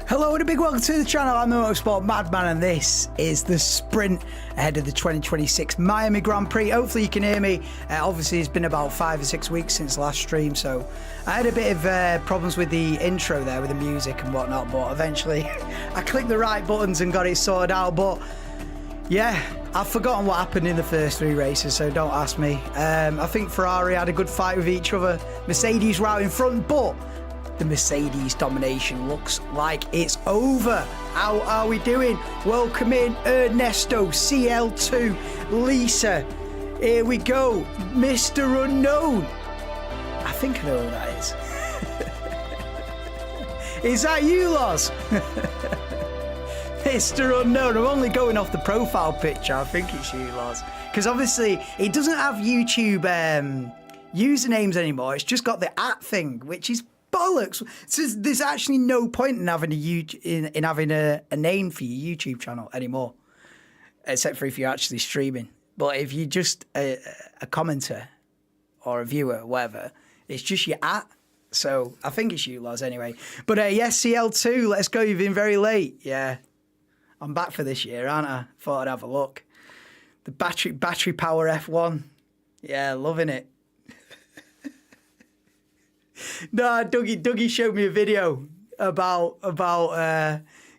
Hello and a big welcome to the channel. I'm the Motorsport Madman and this is the sprint ahead of the 2026 Miami Grand Prix. Hopefully you can hear me. Obviously it's been about 5 or 6 weeks since last stream, so I had a bit of problems with the intro there with the music and whatnot, but eventually I clicked the right buttons and got it sorted out. But yeah, I've forgotten what happened in the first 3 races, so don't ask me. I think Ferrari had a good fight with each other. Mercedes were out in front, but the Mercedes domination looks like it's over. How are we doing? Welcome in Ernesto, CL2, Lisa. Here we go, Mr. Unknown. I think I know who that is. Is that you, Loz? Mr. Unknown. I'm only going off the profile picture. I think it's you, Loz. Because obviously it doesn't have YouTube usernames anymore. It's just got the @ thing, which is bollocks. So there's actually no point in having a name for your YouTube channel anymore, except for if you're actually streaming. But if you're just a commenter or a viewer, whatever, it's just your @. So I think it's you, Loz, anyway. But yes, CL2, let's go. You've been very late. Yeah, I'm back for this year, aren't I? Thought I'd have a look. The battery power F1. Yeah, loving it. No, Dougie showed me a video about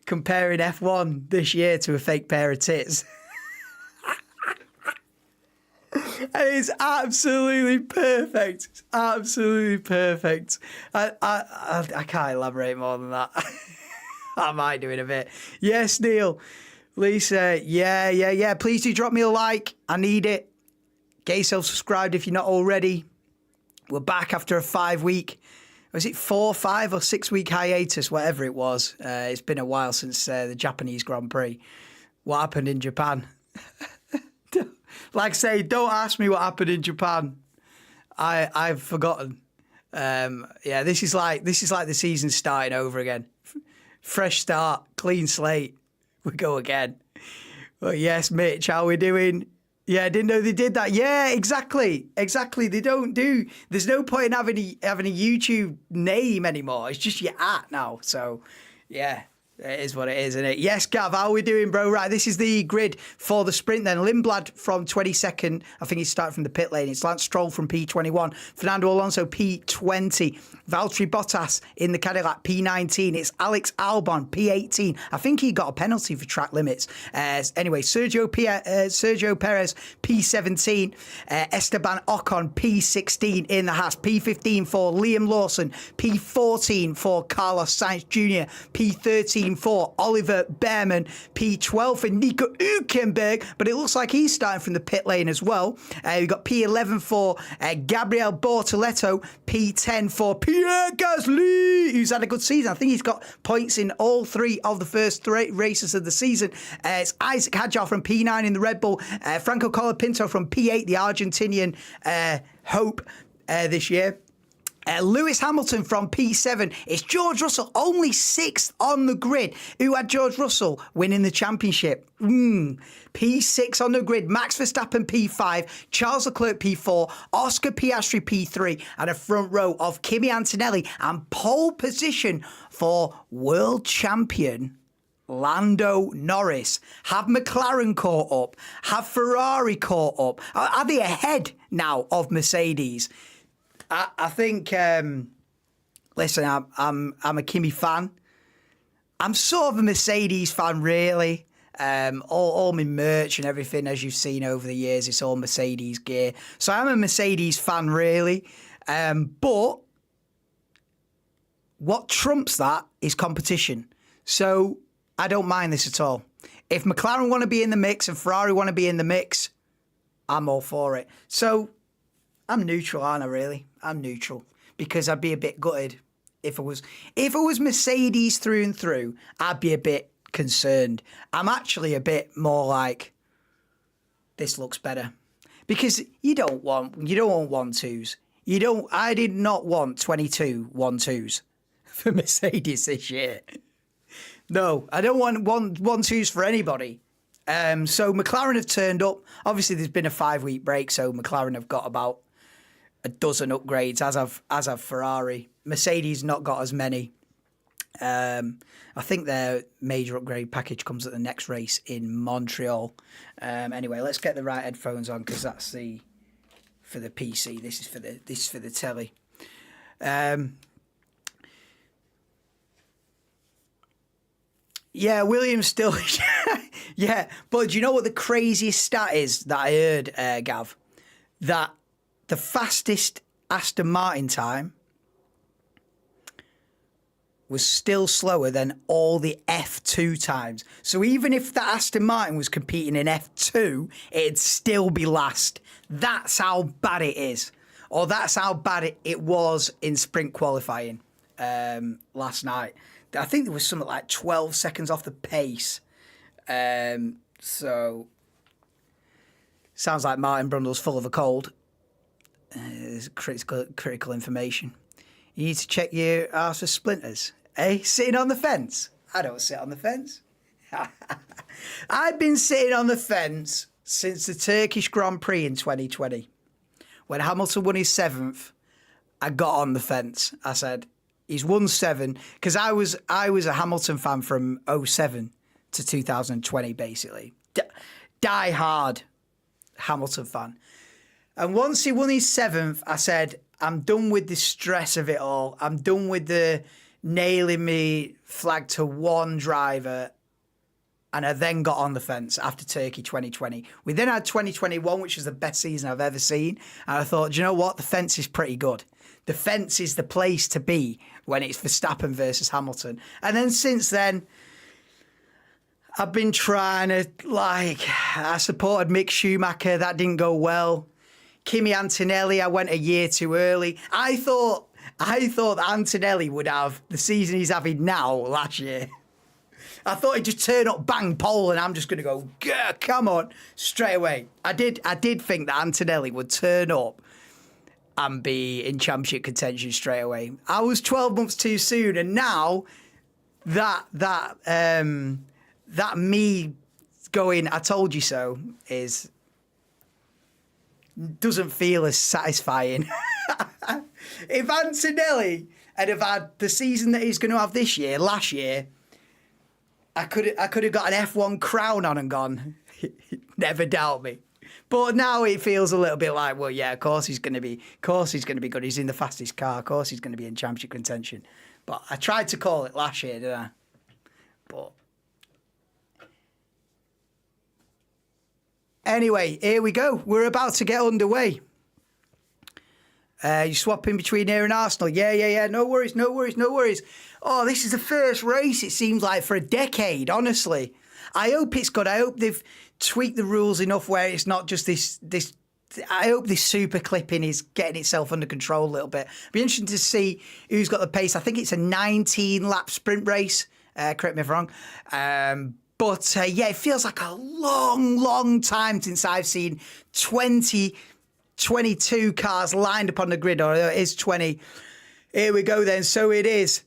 comparing F1 this year to a fake pair of tits. And it's absolutely perfect. It's absolutely perfect. I can't elaborate more than that. I might do it a bit. Yes, Neil. Lisa, yeah. Please do drop me a like. I need it. Get yourself subscribed if you're not already. We're back after a 5-week, was it 4, 5 or 6 week hiatus, whatever it was. It's been a while since the Japanese Grand Prix. What happened in Japan? Like I say, don't ask me what happened in Japan. I've forgotten. Yeah, this is like the season starting over again. Fresh start, clean slate. We go again. Well, yes, Mitch, how we doing? Yeah, I didn't know they did that. Yeah, exactly. They don't do. There's no point in having a YouTube name anymore. It's just your @ now. So, yeah, it is what it is, isn't it? Yes, Gav, how are we doing, bro? Right, this is the grid for the sprint then. Lindblad from 22nd. I think he's starting from the pit lane. It's Lance Stroll from P21. Fernando Alonso, P20. Valtteri Bottas in the Cadillac, P19. It's Alex Albon, P18. I think he got a penalty for track limits. Anyway, Sergio Perez, P17. Esteban Ocon, P16 in the Haas. P15 for Liam Lawson. P14 for Carlos Sainz Jr. P13 for Oliver Behrman. P12 for Nico Hülkenberg, but it looks like he's starting from the pit lane as well. We've got P11 for Gabriel Bortoleto. P10 for Pierre Gasly, who's had a good season. I think he's got points in all 3 of the first 3 races of the season. It's Isaac Hadjar from P9 in the Red Bull. Franco Colapinto from P8, the Argentinian hope this year. Lewis Hamilton from P7. It's George Russell, only 6th on the grid. Who had George Russell winning the championship? P6 on the grid. Max Verstappen P5, Charles Leclerc P4, Oscar Piastri P3, and a front row of Kimi Antonelli and pole position for world champion Lando Norris. Have McLaren caught up? Have Ferrari caught up? Are they ahead now of Mercedes? I think. Listen, I'm a Kimi fan. I'm sort of a Mercedes fan, really. All my merch and everything, as you've seen over the years, it's all Mercedes gear. So I'm a Mercedes fan, really. But what trumps that is competition. So I don't mind this at all. If McLaren want to be in the mix and Ferrari want to be in the mix, I'm all for it. So I'm neutral, aren't I, really? I'm neutral because I'd be a bit gutted if it was Mercedes through and through. I'd be a bit concerned. I'm actually a bit more like, this looks better, because you don't want 1-2s. I did not want 22 1-2s for Mercedes this year. No, I don't want 1-2s for anybody. So McLaren have turned up. Obviously, there's been a 5-week break, so McLaren have got about a dozen upgrades, as have Ferrari. Mercedes not got as many. I think their major upgrade package comes at the next race in Montreal. Anyway, let's get the right headphones on, because that's for the PC. This is for the telly. Yeah, Williams still. Yeah, but do you know what the craziest stat is that I heard, Gav? That the fastest Aston Martin time was still slower than all the F2 times. So even if the Aston Martin was competing in F2, it'd still be last. That's how bad it is. Or that's how bad it was in sprint qualifying last night. I think there was something like 12 seconds off the pace. So sounds like Martin Brundle's full of a cold. There's critical information. You need to check your arse for splinters. Sitting on the fence? I don't sit on the fence. I've been sitting on the fence since the Turkish Grand Prix in 2020. When Hamilton won his 7th, I got on the fence. I said, he's won 7, because I was a Hamilton fan from 2007 to 2020, basically. Die hard Hamilton fan. And once he won his 7th, I said, I'm done with the stress of it all. I'm done with the nailing me flag to one driver. And I then got on the fence after Turkey 2020. We then had 2021, which was the best season I've ever seen. And I thought, do you know what? The fence is pretty good. The fence is the place to be when it's Verstappen versus Hamilton. And then since then, I've been trying to, I supported Mick Schumacher. That didn't go well. Kimi Antonelli, I went a year too early. I thought that Antonelli would have the season he's having now last year. I thought he'd just turn up, bang, pole, and I'm just going to go, come on, straight away. I did think that Antonelli would turn up and be in championship contention straight away. I was 12 months too soon, and now that me going, I told you so, doesn't feel as satisfying. If Antonelli had have had the season that he's going to have this year, last year, I could have got an F1 crown on and gone, never doubt me. But now it feels a little bit like, well, yeah, of course he's going to be good. He's in the fastest car. Of course he's going to be in championship contention. But I tried to call it last year, didn't I? But anyway, here we go. We're about to get underway. You swapping between here and Arsenal? Yeah. No worries. Oh, this is the first race, it seems like, for a decade, honestly. I hope it's good. I hope they've tweaked the rules enough where it's not just this. I hope this super clipping is getting itself under control a little bit. Be interesting to see who's got the pace. I think it's a 19-lap sprint race. Correct me if I'm wrong. But it feels like a long time since I've seen 22 cars lined up on the grid, or it is 20. Here we go then. So it is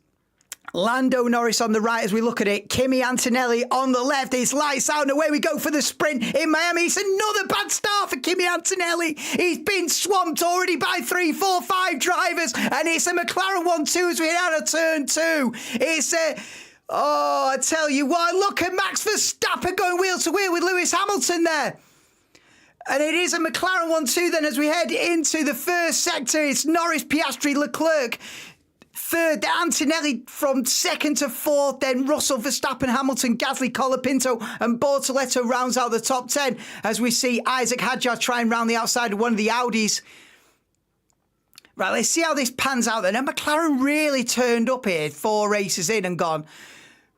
Lando Norris on the right as we look at it. Kimi Antonelli on the left. It's lights out and away we go for the sprint in Miami. It's another bad start for Kimi Antonelli. He's been swamped already by 3, 4, 5 drivers. And it's a McLaren 1-2 as we head out of turn 2. It's a... Oh, I tell you what, look at Max Verstappen going wheel to wheel with Lewis Hamilton there. And it is a McLaren 1-2 then as we head into the first sector. It's Norris, Piastri, Leclerc. Third, Antonelli from second to fourth. Then Russell, Verstappen, Hamilton, Gasly, Colapinto and Bortoletto rounds out the top 10 as we see Isaac Hadjar try and round the outside of one of the Audis. Right, let's see how this pans out then. And McLaren really turned up here 4 races in and gone,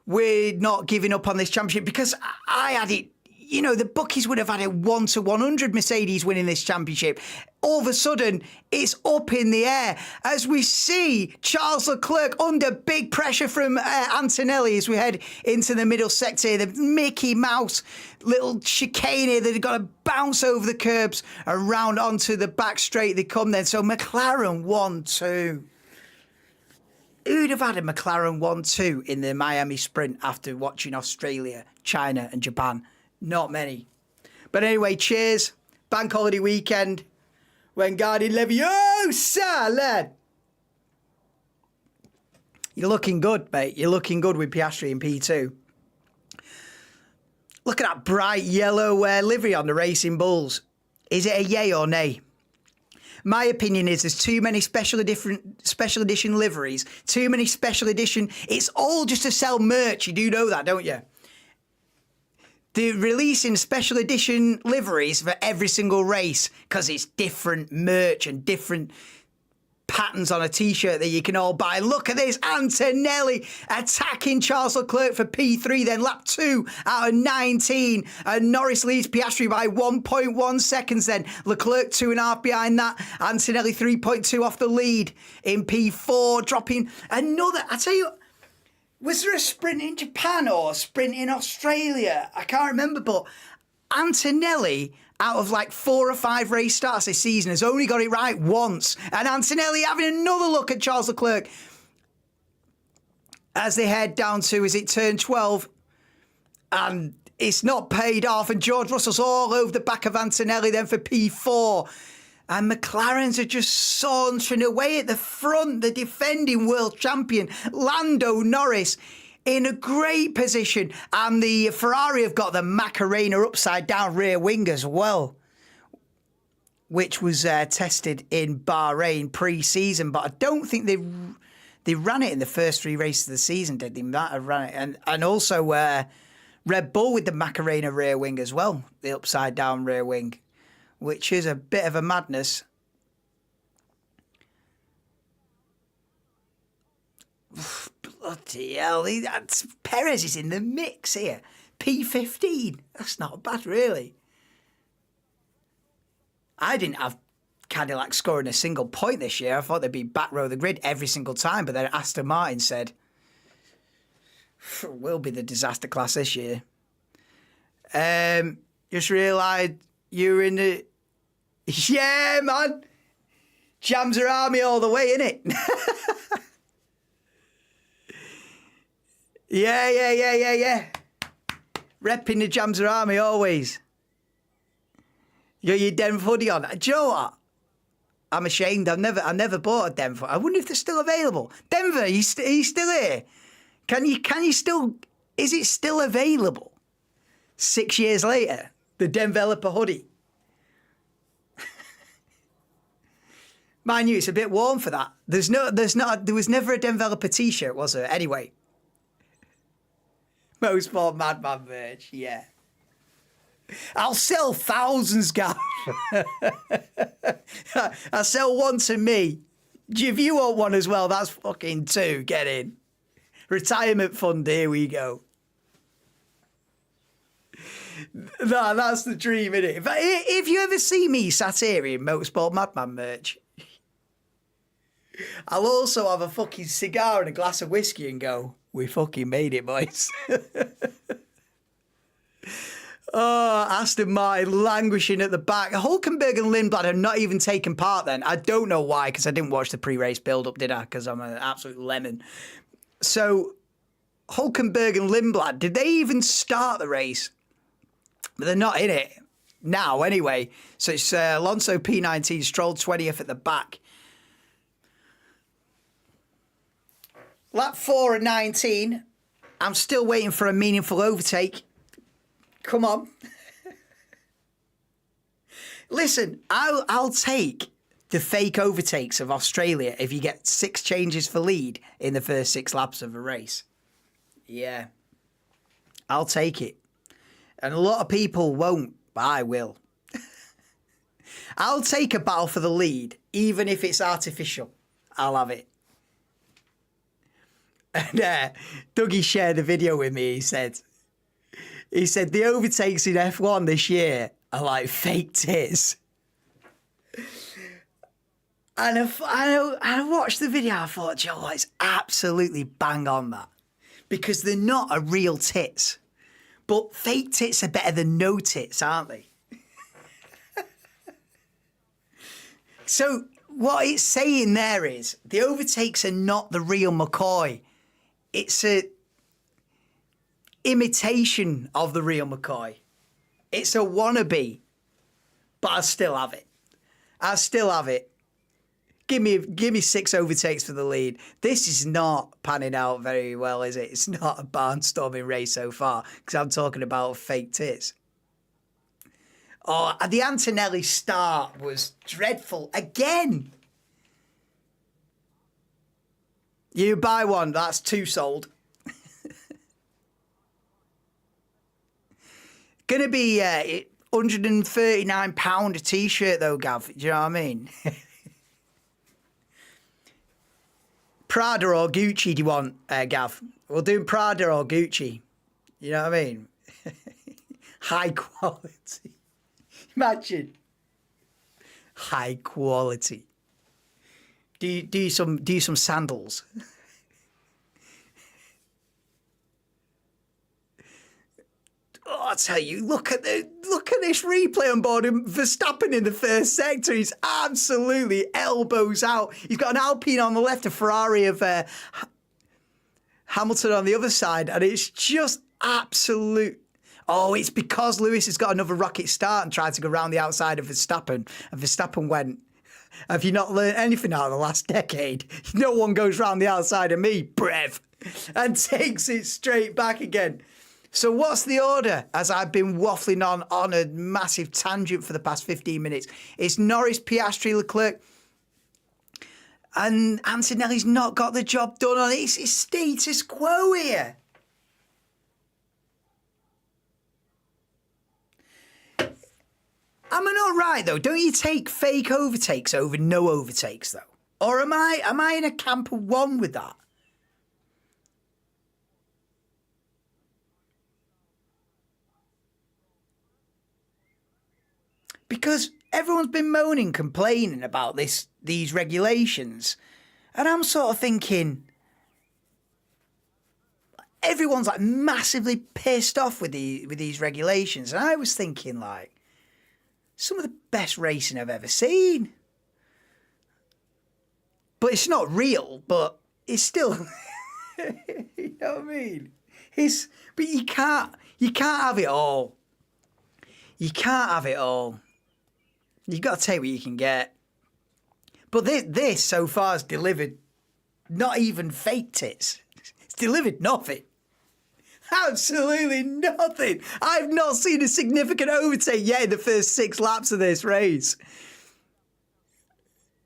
we're not giving up on this championship, because I had it, you know, the bookies would have had it 1 to 100 Mercedes winning this championship. All of a sudden, it's up in the air as we see Charles Leclerc under big pressure from Antonelli as we head into the middle sector. The Mickey Mouse little chicane here that have got to bounce over the curbs and round onto the back straight they come then. So McLaren 1-2. Who'd have had a McLaren 1-2 in the Miami sprint after watching Australia, China and Japan? Not many. But anyway, cheers. Bank holiday weekend. Wingardium Leviosa, lad. You're looking good, mate. You're looking good with Piastri in P2. Look at that bright yellow livery on the Racing Bulls. Is it a yay or nay? My opinion is there's too many special edition liveries, too many special edition. It's all just to sell merch. You do know that, don't you? They're releasing special edition liveries for every single race because it's different merch and different patterns on a T-shirt that you can all buy. Look at this, Antonelli attacking Charles Leclerc for P3, then lap 2 out of 19. And Norris leads Piastri by 1.1 seconds then. Leclerc 2.5 behind that. Antonelli 3.2 off the lead in P4, dropping another... I tell you... Was there a sprint in Japan or a sprint in Australia? I can't remember, but Antonelli, out of like 4 or 5 race starts this season, has only got it right once. And Antonelli having another look at Charles Leclerc as they head down to, is it turn 12? And it's not paid off. And George Russell's all over the back of Antonelli then for P4. And McLarens are just sauntering away at the front. The defending world champion, Lando Norris, in a great position. And the Ferrari have got the Macarena upside down rear wing as well, which was tested in Bahrain pre-season. But I don't think they ran it in the first 3 races of the season, did they? Might have ran it. And also Red Bull with the Macarena rear wing as well, the upside down rear wing, which is a bit of a madness. Bloody hell, Perez is in the mix here. P15, that's not bad, really. I didn't have Cadillac scoring a single point this year. I thought they'd be back row of the grid every single time, but then Aston Martin said, we'll be the disaster class this year. Just realised you're in the... Yeah, man. Jams are army all the way, innit? Yeah. Repping the Jamser Army always. You got your Denver hoodie on. Do you know what? I'm ashamed. I never bought a Denver. I wonder if they're still available. Denver, are you still here? Can you still? Is it still available? 6 years later, the Denveloper hoodie. Mind you, it's a bit warm for that. There was never a Denveloper t-shirt, was there? Anyway. Motorsport Madman merch, yeah. I'll sell thousands, guys. I'll sell one to me. If you want one as well, that's fucking 2. Get in. Retirement fund, here we go. No, that's the dream, isn't it? If you ever see me sat here in Motorsport Madman merch, I'll also have a fucking cigar and a glass of whiskey and go, we fucking made it, boys. Oh, Aston Martin languishing at the back. Hulkenberg and Lindblad have not even taken part then. I don't know why, because I didn't watch the pre-race build-up, did I? Because I'm an absolute lemon. So, Hulkenberg and Lindblad, did they even start the race? But they're not in it now, anyway. So it's Alonso P19, Stroll 20th at the back. Lap 4 at 19. I'm still waiting for a meaningful overtake. Come on. Listen, I'll take the fake overtakes of Australia if you get 6 changes for lead in the first 6 laps of a race. Yeah. I'll take it. And a lot of people won't, but I will. I'll take a battle for the lead, even if it's artificial. I'll have it. And Dougie shared the video with me. He said, the overtakes in F1 this year are like fake tits. And I watched the video, I thought, Joe, it's absolutely bang on that. Because they're not a real tits. But fake tits are better than no tits, aren't they? So what it's saying there is the overtakes are not the real McCoy. It's a imitation of the real McCoy. It's a wannabe, but I still have it. I still have it. Give me 6 overtakes for the lead. This is not panning out very well, is it? It's not a barnstorming race so far, because I'm talking about fake tits. Oh, the Antonelli start was dreadful again. You buy one, that's 2 sold. Gonna be £139 a t-shirt though, Gav. Do you know what I mean? Prada or Gucci do you want, Gav? We'll do Prada or Gucci. You know what I mean? High quality. Imagine. High quality. Do some sandals. Oh, I tell you, look at this replay on board. Verstappen in the first sector. He's absolutely elbows out. He's got an Alpine on the left, a Ferrari of Hamilton on the other side, and it's just absolute. Oh, it's because Lewis has got another rocket start and tried to go round the outside of Verstappen, and Verstappen went, have you not learned anything out of the last decade? No one goes round the outside of me, brev, and takes it straight back again. So what's the order? As I've been waffling on a massive tangent for the past 15 minutes. It's Norris, Piastri, Leclerc. And Antonelli's not got the job done on it. It's status quo here. Am I not right, though? Don't you take fake overtakes over no overtakes, though? Or am I in a camp of one with that? Because everyone's been moaning, complaining about these regulations. And I'm sort of thinking, everyone's like massively pissed off with these regulations. And I was thinking, like, some of the best racing I've ever seen. But it's not real, but it's still, you know what I mean? But you can't have it all. You can't have it all. You've got to take what you can get. But this so far has delivered not even fake tits. It's delivered nothing. Absolutely nothing. I've not seen a significant overtake yet in the first 6 laps of this race.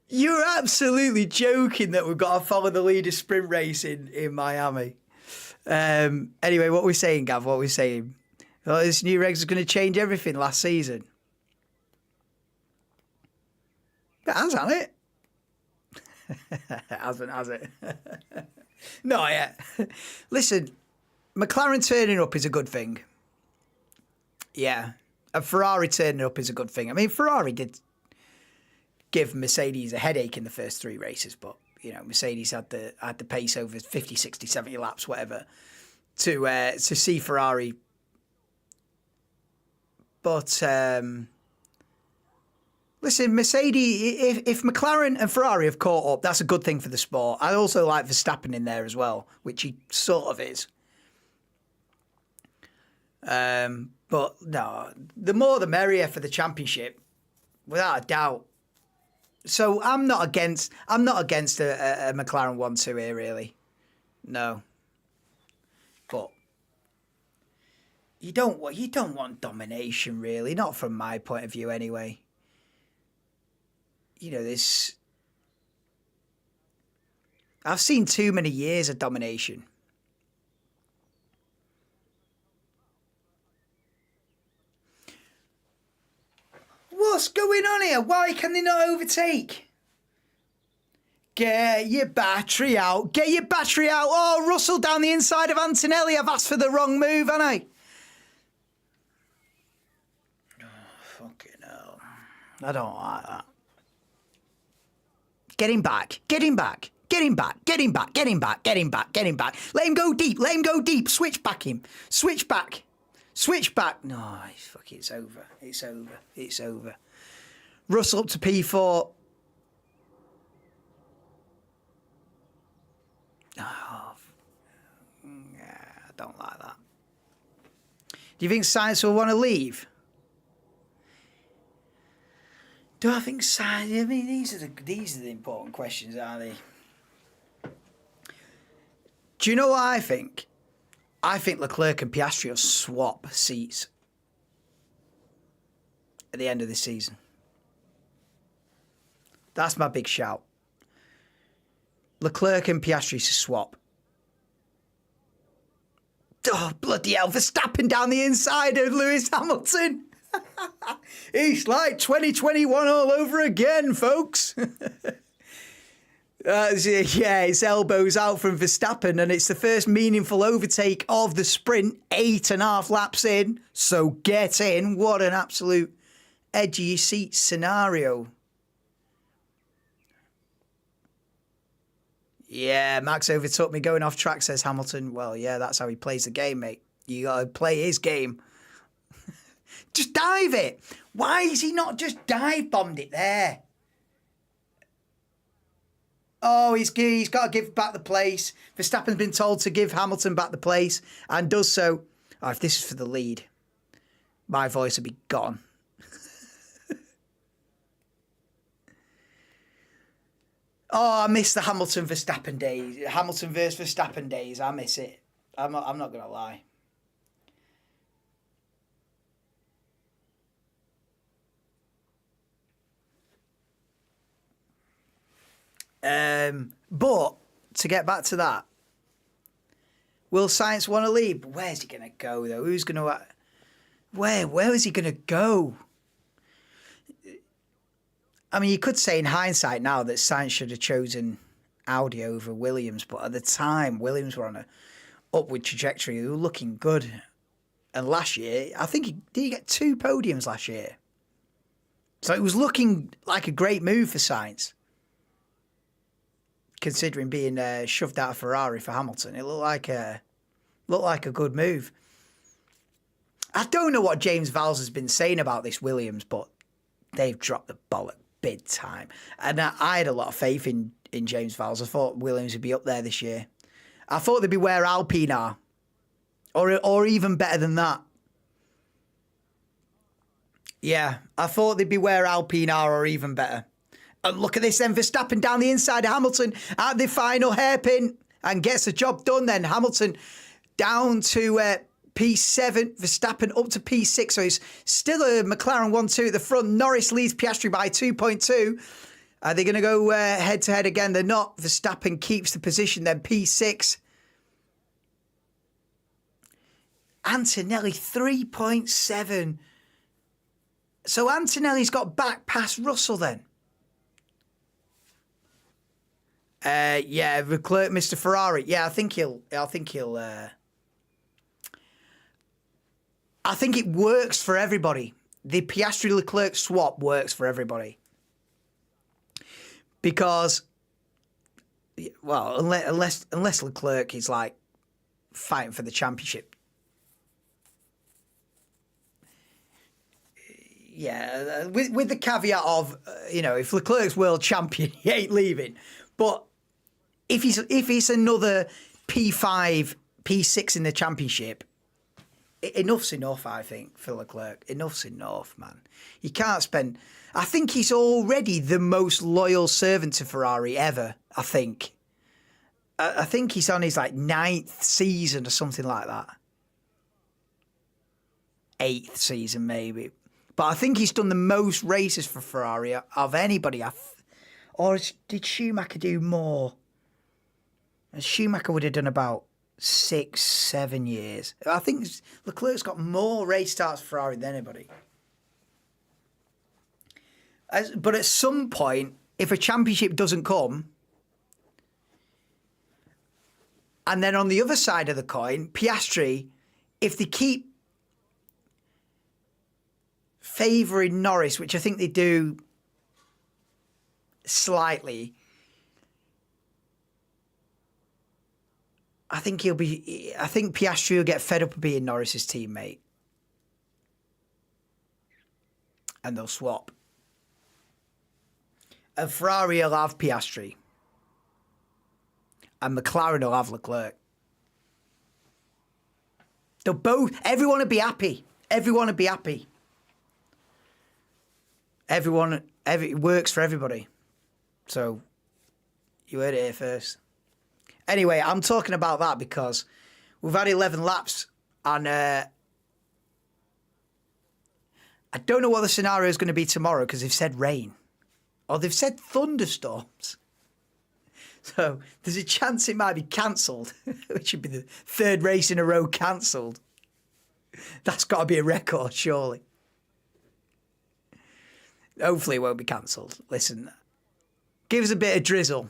You're absolutely joking that we've got to follow the leader sprint race in Miami. Anyway, what we're saying, Gav, what we're saying. Well, this new regs is going to change everything last season. It has, hasn't it? Hasn't, has it? No, yeah. Listen, McLaren turning up is a good thing. Yeah. And Ferrari turning up is a good thing. I mean, Ferrari did give Mercedes a headache in the first 3 races, but, you know, Mercedes had the pace over 50, 60, 70 laps, whatever, to see Ferrari But listen, Mercedes, if McLaren and Ferrari have caught up, that's a good thing for the sport. I also like Verstappen in there as well, which he sort of is. But no, the more the merrier for the championship, without a doubt. So I'm not against a McLaren 1-2 here, really. No. But you don't want domination, really, not from my point of view anyway. You know, this, I've seen too many years of domination. What's going on here? Why can they not overtake? Get your battery out. Get your battery out. Oh, Russell down the inside of Antonelli. I've asked for the wrong move, haven't I? Oh, fucking hell. I don't like that. Get him back. Get him back. Get him back. Get him back. Get him back. Get him back. Get him back. Let him go deep. Let him go deep. Switch back him. Switch back. Switch back. No, fuck, it's over. It's over. It's over. Russell up to P4. Oh, yeah, I don't like that. Do you think Sainz will want to leave? Do I think Sainz? I mean, these are the important questions, aren't they? Do you know what I think? I think Leclerc and Piastri will swap seats at the end of the season. That's my big shout. Leclerc and Piastri to swap. Oh, bloody hell. Verstappen down the inside of Lewis Hamilton. It's like 2021 all over again, folks. Yeah, it's elbows out from Verstappen, and it's the first meaningful overtake of the sprint, 8.5 laps in. So get in. What an absolute edge of your seat scenario. Yeah, Max overtook me going off track, says Hamilton. Well, yeah, that's how he plays the game, mate. You got to play his game. Just dive it. Why is he not just dive bombed it there? Oh, he's got to give back the place. Verstappen's been told to give Hamilton back the place and does so. Oh, if this is for the lead, my voice would be gone. Oh, I miss the Hamilton-Verstappen days. Hamilton versus Verstappen days. I miss it. I'm not going to lie. But to get back to that, will Sainz want to leave? But where's he going to go, though? Who's going to... Where is he going to go? I mean, you could say in hindsight now that Sainz should have chosen Audi over Williams, but at the time, Williams were on a upward trajectory. They were looking good. And last year, I think did he get 2 podiums last year? So it was looking like a great move for Sainz, considering being shoved out of Ferrari for Hamilton. It looked like a good move. I don't know what James Vowles has been saying about this Williams, but they've dropped the ball at big time. And I had a lot of faith in James Vowles. I thought Williams would be up there this year. I thought they'd be where Alpine are, or even better than that. Yeah, I thought they'd be where Alpine are, or even better. And look at this then, Verstappen down the inside of Hamilton at the final hairpin and gets the job done then. Hamilton down to P7, Verstappen up to P6. So he's still a McLaren 1-2 at the front. Norris leads Piastri by 2.2. Are they going to go head-to-head again? They're not. Verstappen keeps the position then, P6. Antonelli, 3.7. So Antonelli's got back past Russell then. Yeah, Leclerc, Mr. Ferrari. Yeah, I think it works for everybody. The Piastri-Leclerc swap works for everybody. Because, well, unless Leclerc is like fighting for the championship. yeah, with the caveat of, if Leclerc's world champion, he ain't leaving. But if he's another P5, P6 in the championship, enough's enough, I think, for Leclerc. Enough's enough, man. You can't spend... I think he's already the most loyal servant to Ferrari ever, I think. I think he's on his, 9th season or something like that. 8th season, maybe. But I think he's done the most races for Ferrari of anybody. Or did Schumacher do more? And Schumacher would have done about 6, 7 years. I think Leclerc's got more race starts for Ferrari than anybody. But at some point, if a championship doesn't come, and then on the other side of the coin, Piastri, if they keep favouring Norris, which I think they do slightly, I think Piastri will get fed up of being Norris's teammate. And they'll swap. And Ferrari will have Piastri. And McLaren will have Leclerc. Everyone will be happy. Everyone will be happy. It works for everybody. So, you heard it here first. Anyway, I'm talking about that because we've had 11 laps and I don't know what the scenario is going to be tomorrow because they've said rain. Or they've said thunderstorms. So there's a chance it might be cancelled, which would be the 3rd race in a row cancelled. That's got to be a record, surely. Hopefully it won't be cancelled. Listen, give us a bit of drizzle.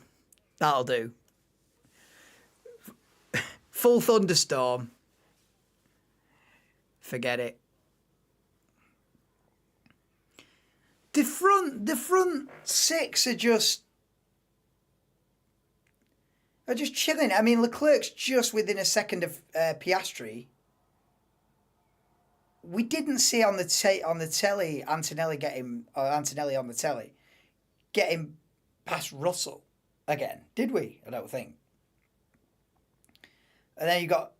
That'll do. Full thunderstorm. Forget it. The front 6 are just chilling. I mean, Leclerc's just within a second of Piastri. We didn't see on the telly Antonelli on the telly getting past Russell again, did we? I don't think. And then you got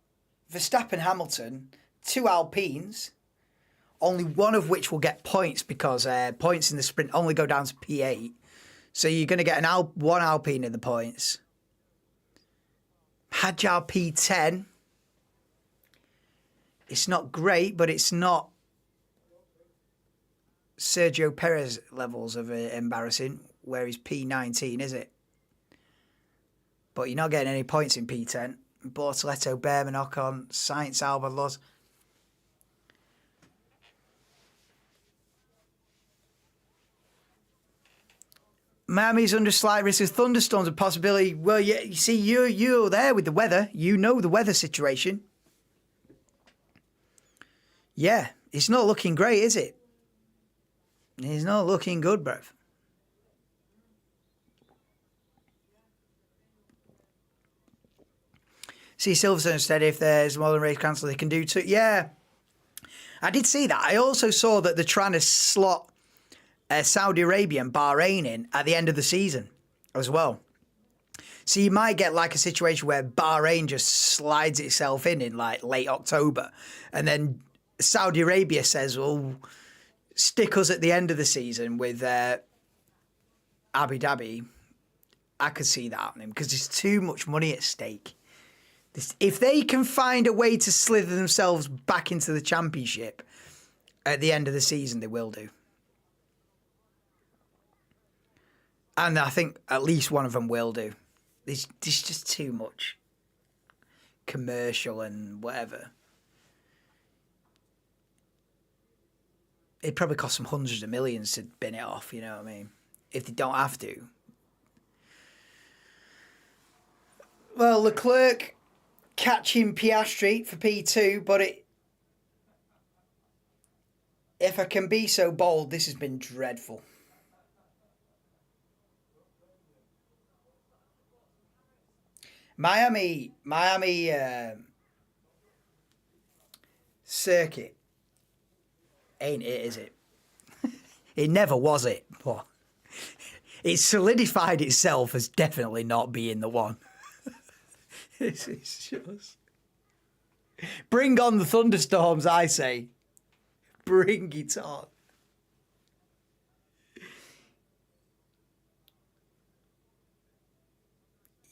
Verstappen, Hamilton, 2 Alpines, only one of which will get points because points in the sprint only go down to P8. So you're going to get one Alpine in the points. Hadjar P10. It's not great, but it's not Sergio Perez levels of embarrassing, where he's P19, is it? But you're not getting any points in P10. Bortoletto, Behrman, Ocon, Sainz, Albon, Loz. Miami's under slight risk of thunderstorms, a possibility. Well, yeah, you see, you're there with the weather. You know the weather situation. Yeah, it's not looking great, is it? It's not looking good, bruv. See, Silverstone said if there's more than race cancel, they can do too. Yeah, I did see that. I also saw that they're trying to slot Saudi Arabia and Bahrain in at the end of the season as well. So you might get like a situation where Bahrain just slides itself in like late October, and then Saudi Arabia says, well, stick us at the end of the season with Abu Dhabi. I could see that happening because there's too much money at stake. If they can find a way to slither themselves back into the championship at the end of the season, they will do. And I think at least one of them will do. There's just too much commercial and whatever. It probably cost them hundreds of millions to bin it off, you know what I mean? If they don't have to. Well, Leclerc catching Piastri for P2, but if I can be so bold, this has been dreadful. Miami circuit ain't it, is it? It never was it, but it solidified itself as definitely not being the one. This is just... Bring on the thunderstorms, I say. Bring it on.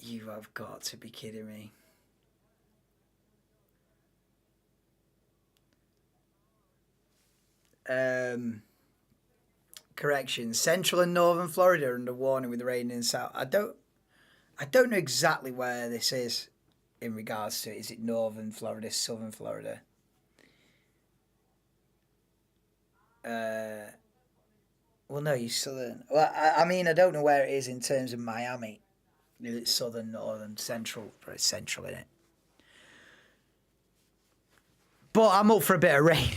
You have got to be kidding me. Correction. Central and northern Florida are under warning with rain in south. I don't know exactly where this is in regards to it. Is it northern Florida, southern Florida? Well, no, you southern. Well, I mean, I don't know where it is in terms of Miami. Is it southern, northern, central? Probably central, in it. But I'm up for a bit of rain.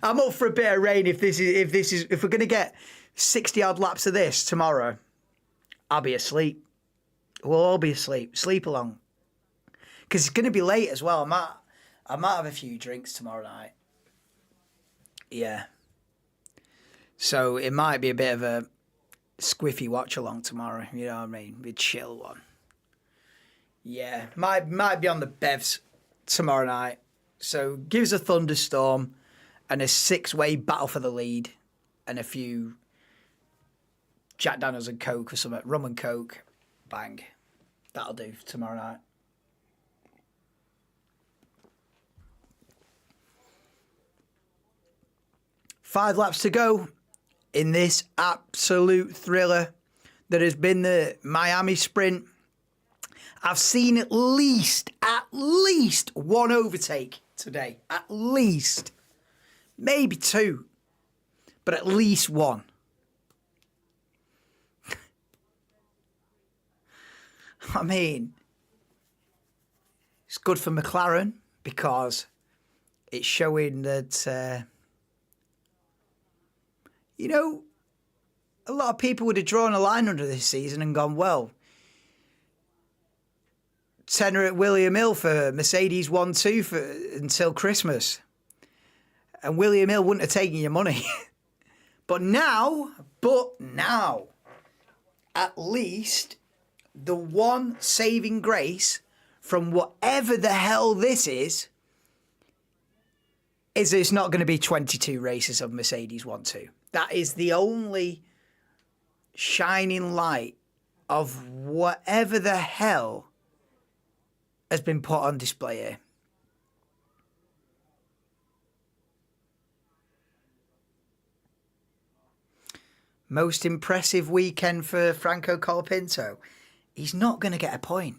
I'm up for a bit of rain if we're gonna get 60 odd laps of this tomorrow. I'll be asleep. We'll all be asleep. Sleep along. Because it's gonna be late as well. I might have a few drinks tomorrow night. Yeah. So it might be a bit of a squiffy watch along tomorrow. You know what I mean? A chill one. Yeah. Might be on the bevs tomorrow night. So give us a thunderstorm and a 6-way battle for the lead and a few Jack Daniels and Coke or something. Rum and Coke. Bang. That'll do for tomorrow night. Five laps to go in this absolute thriller that has been the Miami Sprint. I've seen at least one overtake today. At least. Maybe two. But at least one. I mean, it's good for McLaren because it's showing that, you know, a lot of people would have drawn a line under this season and gone, well, tenner at William Hill for Mercedes 1-2 until Christmas. And William Hill wouldn't have taken your money. But now, at least the one saving grace from whatever the hell this is it's not going to be 22 races of Mercedes 1-2. That is the only shining light of whatever the hell has been put on display here. Most impressive weekend for Franco Colapinto. He's not going to get a point.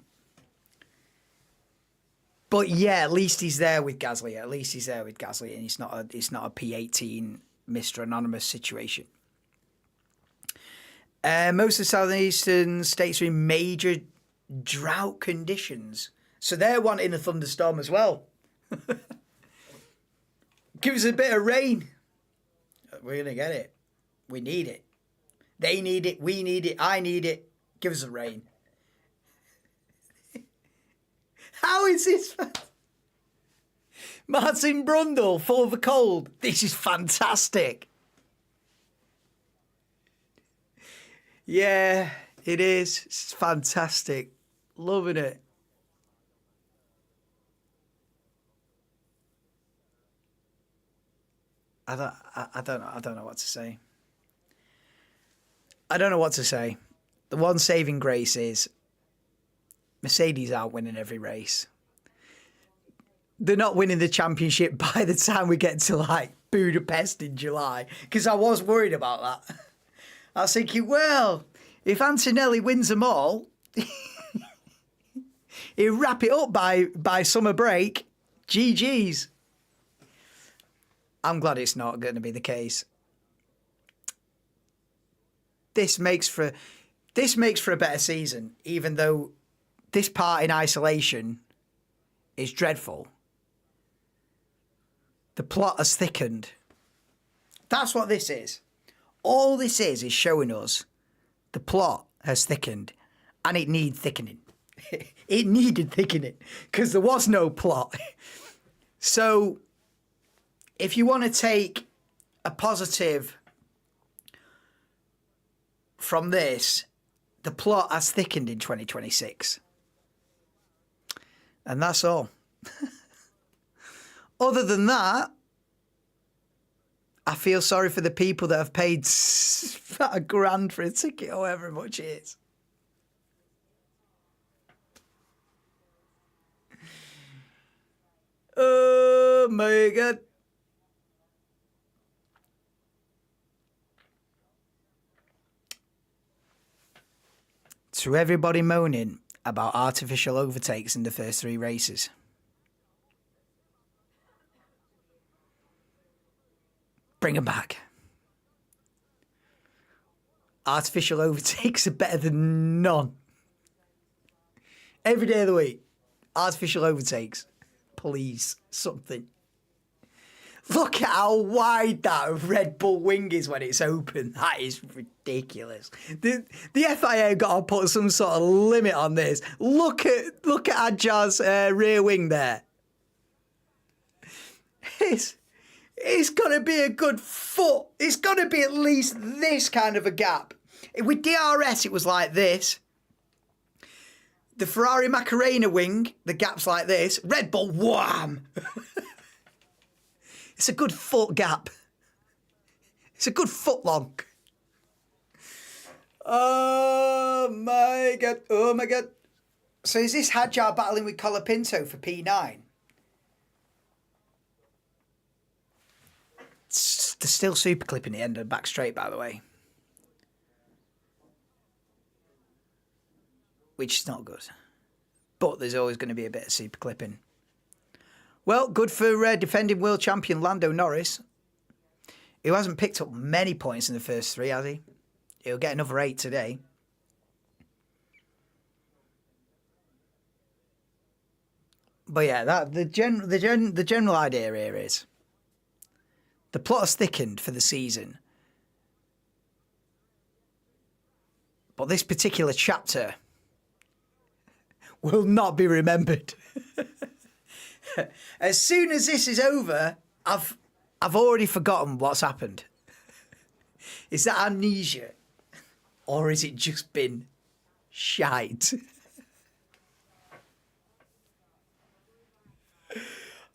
But yeah, at least he's there with Gasly. At least he's there with Gasly, and it's not a P18 Mr. Anonymous situation. Most of the southeastern states are in major drought conditions. So they're wanting a thunderstorm as well. Give us a bit of rain. We're going to get it. We need it. They need it. We need it. I need it. Give us a rain. How is this? Martin Brundle, full of a cold. This is fantastic. Yeah, it is. It's fantastic. Loving it. I don't know what to say. I don't know what to say. The one saving grace is Mercedes aren't winning every race. They're not winning the championship by the time we get to like Budapest in July, because I was worried about that. I was thinking, well, if Antonelli wins them all, he'll wrap it up by summer break. GG's. I'm glad it's not going to be the case. This makes for a better season, even though this part in isolation is dreadful. The plot has thickened. That's what this is. All this is showing us the plot has thickened, and it needs thickening. It needed thickening because there was no plot. So if you want to take a positive from this, the plot has thickened in 2026. And that's all. Other than that, I feel sorry for the people that have paid about $1,000 for a ticket or however much it is. Oh my God. To everybody moaning about artificial overtakes in the first 3 races. Bring them back. Artificial overtakes are better than none. Every day of the week, artificial overtakes. Please, something. Look at how wide that Red Bull wing is when it's open. That is ridiculous. The FIA got to put some sort of limit on this. Look at Adjar's rear wing there. It's got to be a good foot. It's got to be at least this kind of a gap. With DRS, it was like this. The Ferrari Macarena wing, the gap's like this. Red Bull, wham! It's a good foot gap. It's a good foot long. Oh my God. Oh my God. So is this Hadjar battling with Colapinto for P9? There's still super clipping the end of the back straight, by the way. Which is not good. But there's always going to be a bit of super clipping. Well, good for defending world champion Lando Norris, who hasn't picked up many points in the first 3, has he? He'll get another 8 today. But yeah, the general idea here is the plot has thickened for the season. But this particular chapter will not be remembered. As soon as this is over, I've already forgotten what's happened. Is that amnesia? Or has it just been shite?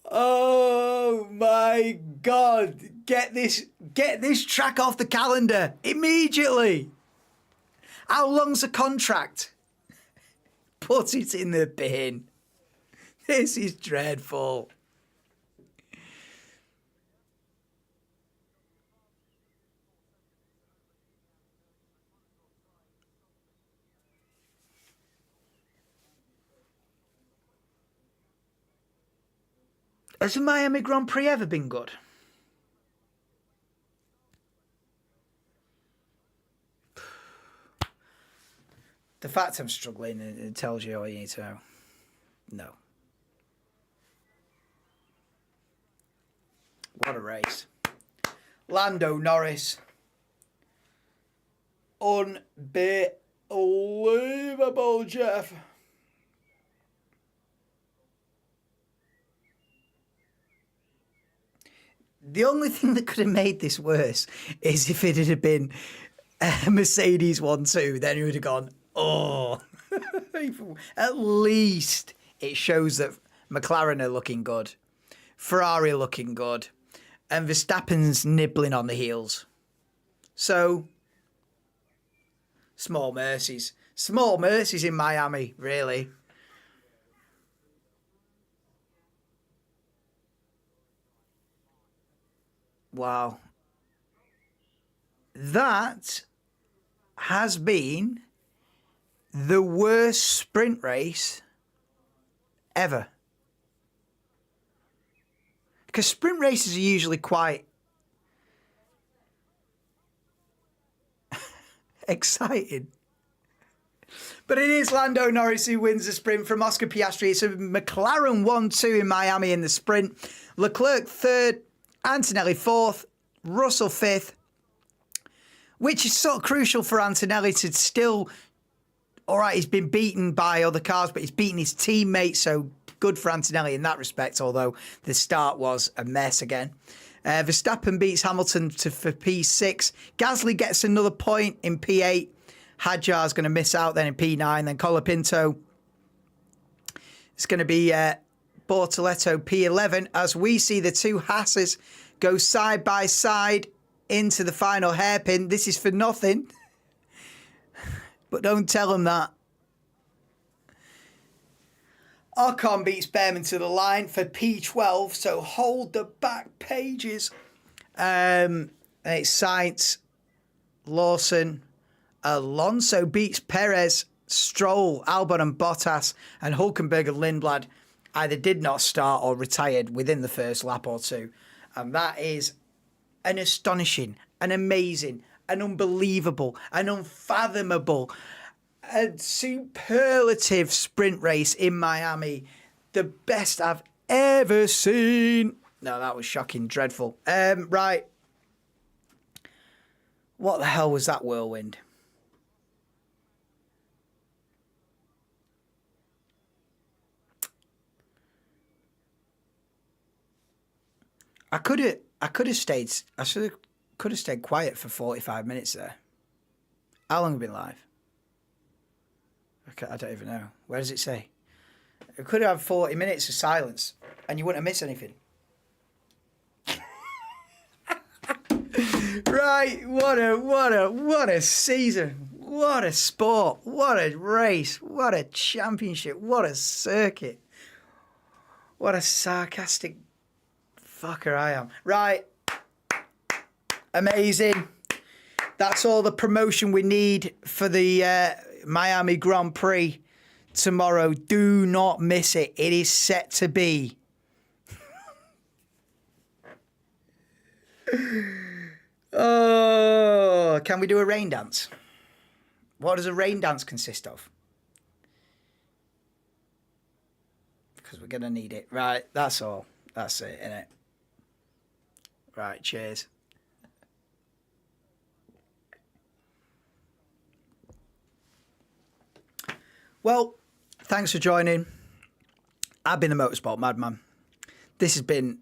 Oh my God. Get this track off the calendar immediately. How long's the contract? Put it in the bin. This is dreadful. Has the Miami Grand Prix ever been good? The fact I'm struggling, it tells you all you need to know. No. What a race. Lando Norris. Unbelievable, Jeff. The only thing that could have made this worse is if it had been a Mercedes 1-2, then you would have gone, oh. At least it shows that McLaren are looking good, Ferrari are looking good, and Verstappen's nibbling on the heels. So, small mercies. Small mercies in Miami, really. Wow. That has been the worst sprint race ever. Because sprint races are usually quite exciting. But it is Lando Norris who wins the sprint from Oscar Piastri. It's a McLaren 1-2 in Miami in the sprint. Leclerc third, Antonelli fourth, Russell fifth, which is sort of crucial for Antonelli to still... All right, he's been beaten by other cars, but he's beaten his teammates, so good for Antonelli in that respect, although the start was a mess again. Verstappen beats Hamilton for P6. Gasly gets another point in P8. Hadjar's going to miss out then in P9. Then Colapinto. It's going to be Bortoletto P11 as we see the two Hasses go side by side into the final hairpin. This is for nothing. But don't tell them that. Ocon beats Behrman to the line for P12, so hold the back pages. It's Sainz, Lawson, Alonso beats Perez, Stroll, Albon and Bottas, and Hulkenberg and Lindblad either did not start or retired within the first lap or two. And that is an astonishing, an amazing, an unbelievable, an unfathomable, a superlative sprint race in Miami. The best I've ever seen. No, that was shocking, dreadful. Right. What the hell was that whirlwind? I could have stayed quiet for 45 minutes there. How long have we been live? I don't even know. Where does it say? We could have 40 minutes of silence and you wouldn't have missed anything. Right, what a season. What a sport. What a race. What a championship. What a circuit. What a sarcastic fucker I am. Right. Amazing. That's all the promotion we need for the Miami Grand Prix tomorrow. Do not miss it. It is set to be. Oh, can we do a rain dance? What does a rain dance consist of? Because we're going to need it. Right, that's all. That's it, innit? Right, cheers. Well, thanks for joining. I've been the Motorsport Madman. This has been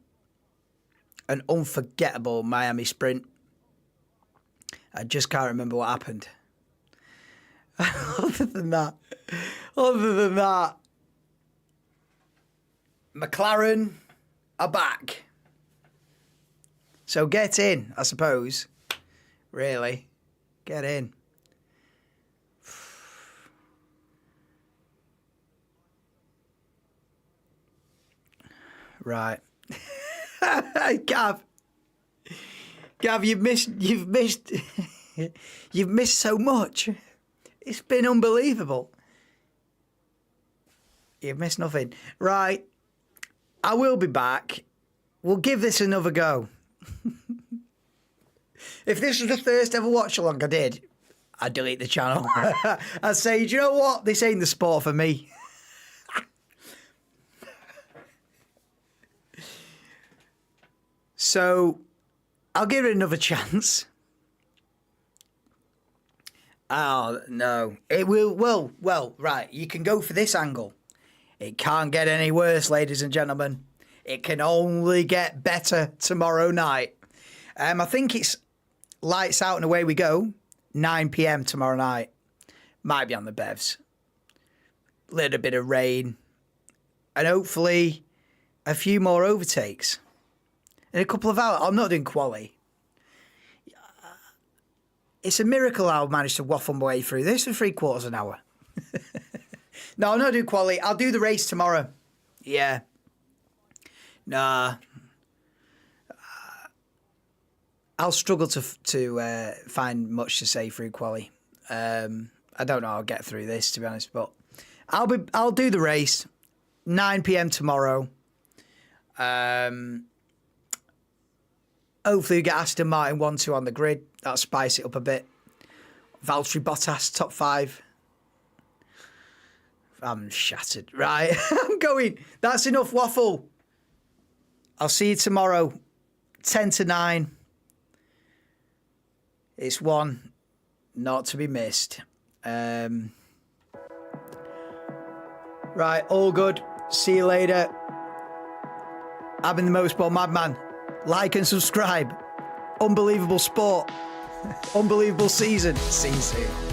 an unforgettable Miami sprint. I just can't remember what happened. Other than that, McLaren are back. So get in, I suppose. Really, get in. Right. Gav, you've missed so much. It's been unbelievable. You've missed nothing. Right. I will be back. We'll give this another go. If this was the first ever watch along I did, I'd delete the channel. I'd say, do you know what? This ain't the sport for me. So, I'll give it another chance. Oh, no. It will, well, right. You can go for this angle. It can't get any worse, ladies and gentlemen. It can only get better tomorrow night. I think it's lights out and away we go. 9 p.m. tomorrow night. Might be on the bevs. Little bit of rain. And hopefully a few more overtakes. In a couple of hours. I'm not doing quali. It's a miracle I'll manage to waffle my way through this for 3/4 an hour. No, I'm not doing quali. I'll do the race tomorrow. Yeah. Nah. I'll struggle to find much to say through quali. I don't know how I'll get through this, to be honest, but I'll do the race 9 p.m. tomorrow. Hopefully we get Aston Martin 1-2 on the grid. That'll spice it up a bit. Valtteri Bottas, top 5. I'm shattered. Right, I'm going. That's enough waffle. I'll see you tomorrow, 10 to 9. It's one not to be missed. Right, all good. See you later. I've been the Motorsport Madman. Like and subscribe. Unbelievable sport. Unbelievable season. See you soon.